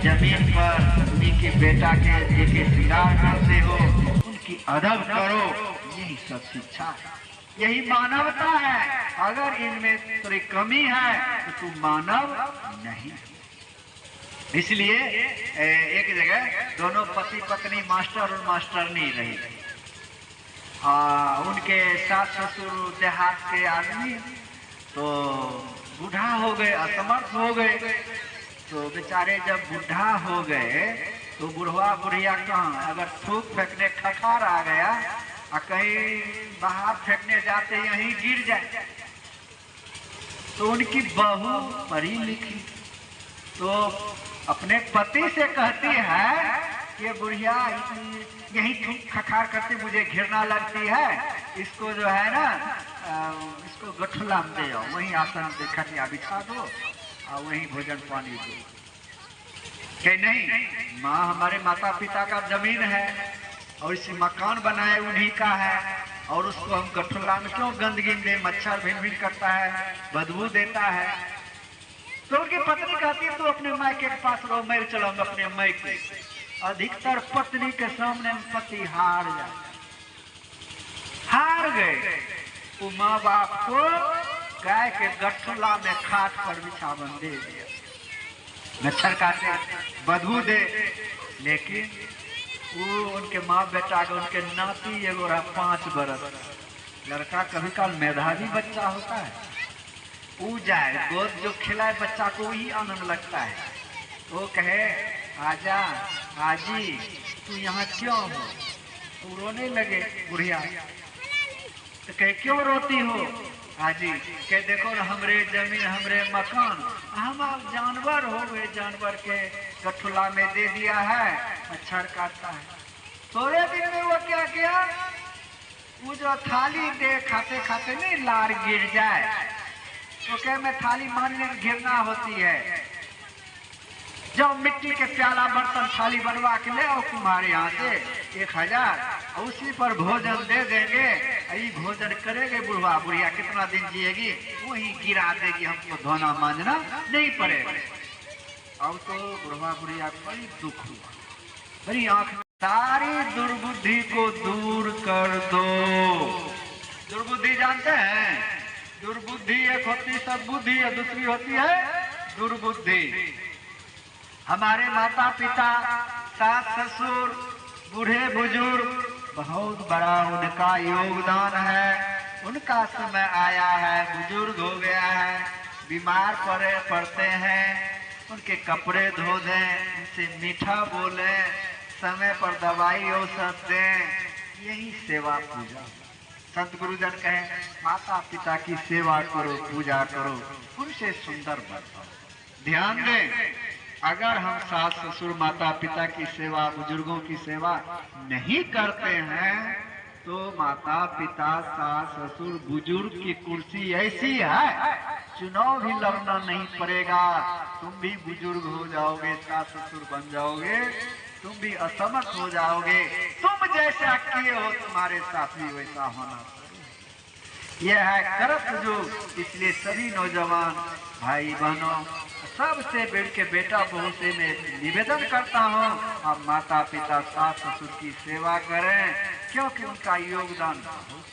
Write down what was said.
जमीन पर उन्हीं के बेटा के लेके श्रृंगार करते हो, उनकी अदब करो, यही सब शिक्षा है, यही मानवता है। अगर इनमें थोड़ी कमी है तो तुम मानव नहीं। इसलिए एक जगह दोनों पति पत्नी मास्टर और मास्टरनी रही। उनके सास ससुर देहात के आदमी तो बूढ़ा हो गए, असमर्थ हो गए। तो बेचारे जब बूढ़ा हो गए तो बुढ़वा बुढ़िया कहाँ, अगर थूक फेंकने खखार आ गया और कहीं बाहर फेंकने जाते यहीं गिर जाए। तो उनकी बहू पढ़ी लिखी तो अपने पति से कहती है कि बुढ़िया यही थूक खखार करती मुझे घृणा लगती है, इसको जो है ना इसको गठुला में दे आओ, वहीं आसन से खटिया बिछा दो और वहीं भोजन पानी दो। कि नहीं, माँ हमारे माता पिता का जमीन है और इस मकान बनाए उन्हीं का है, और उसको हम गठुला में क्यों गंदगी में, मच्छर भिन भिन करता है, बदबू देता है। तो उनकी पत्नी कहती है तो अपने मायके के पास रहो, मैं चलाऊंगा अपने मायके। अधिकतर पत्नी के सामने पति हार जाए, हार गए। वो माँ बाप को गाय के गठुला में खाट पर बिछावन दे दिया, मच्छर काटे, बदबू दे। लेकिन वो उनके माँ बेटा को, उनके नाती एगो रहा 5 बरस, लड़का कभी काल मेधावी बच्चा होता है, वो जाए गोद जो खिलाए बच्चा को वही आनंद लगता है। वो कहे आजा आजी तू यहाँ क्यों हो, तो रोने लगे बुढ़िया। तो कहे क्यों रोती हो आजी, कहे देखो ना हमरे जमीन हमरे मकान, हम आप जानवर हो गए, जानवर के गठुला में दे दिया है, मच्छर काटता है। थोड़े दिन में वो क्या किया, वो जो थाली दे खाते खाते नहीं लार गिर जाए, तो कहे मैं थाली मारने की घृणा होती है, जब मिट्टी के प्याला बर्तन थाली बनवा के ले आओ तुम्हारे यहाँ से 1000, उसी पर भोजन दे देंगे, यही भोजन करेंगे। बुढ़वा बुढ़िया कितना दिन जिएगी, वही गिरा देगी, हमको धोना मांजना नहीं पड़ेगा। अब तो बुढ़वा बुढ़िया बड़ी दुख हुआ, बड़ी आंख, सारी दुर्बुद्धि को दूर कर दो। दुर्बुद्धि जानते हैं, दुर्बुद्धि एक होती सद्बुद्धि और दूसरी होती है दुर्बुद्धि। हमारे माता पिता, सास ससुर, बूढ़े बुजुर्ग, बहुत बड़ा उनका योगदान है। उनका समय आया है, बुजुर्ग हो गया है, बीमार पड़ते हैं, उनके कपड़े धो दें, उनसे मीठा बोलें, समय पर दवाई औषध दें, यही सेवा पूजा। संत गुरुजन कहें माता पिता की सेवा करो, पूजा करो, उनसे सुंदर बनो। ध्यान दें, अगर हम सास ससुर माता पिता की सेवा, बुजुर्गों की सेवा नहीं करते हैं तो माता पिता सास ससुर बुजुर्ग की कुर्सी ऐसी है, चुनाव भी लड़ना नहीं पड़ेगा, तुम भी बुजुर्ग हो जाओगे, सास ससुर बन जाओगे, तुम भी असमर्थ हो जाओगे। तुम जैसा किए हो तुम्हारे साथ भी वैसा होना चाहिए। यह है करत जो। इसलिए सभी नौजवान भाई बहनों सबसे बढ़ के बेटा बहू से मैं निवेदन करता हूँ, आप माता पिता सास ससुर की सेवा करें, क्योंकि उनका योगदान बहुत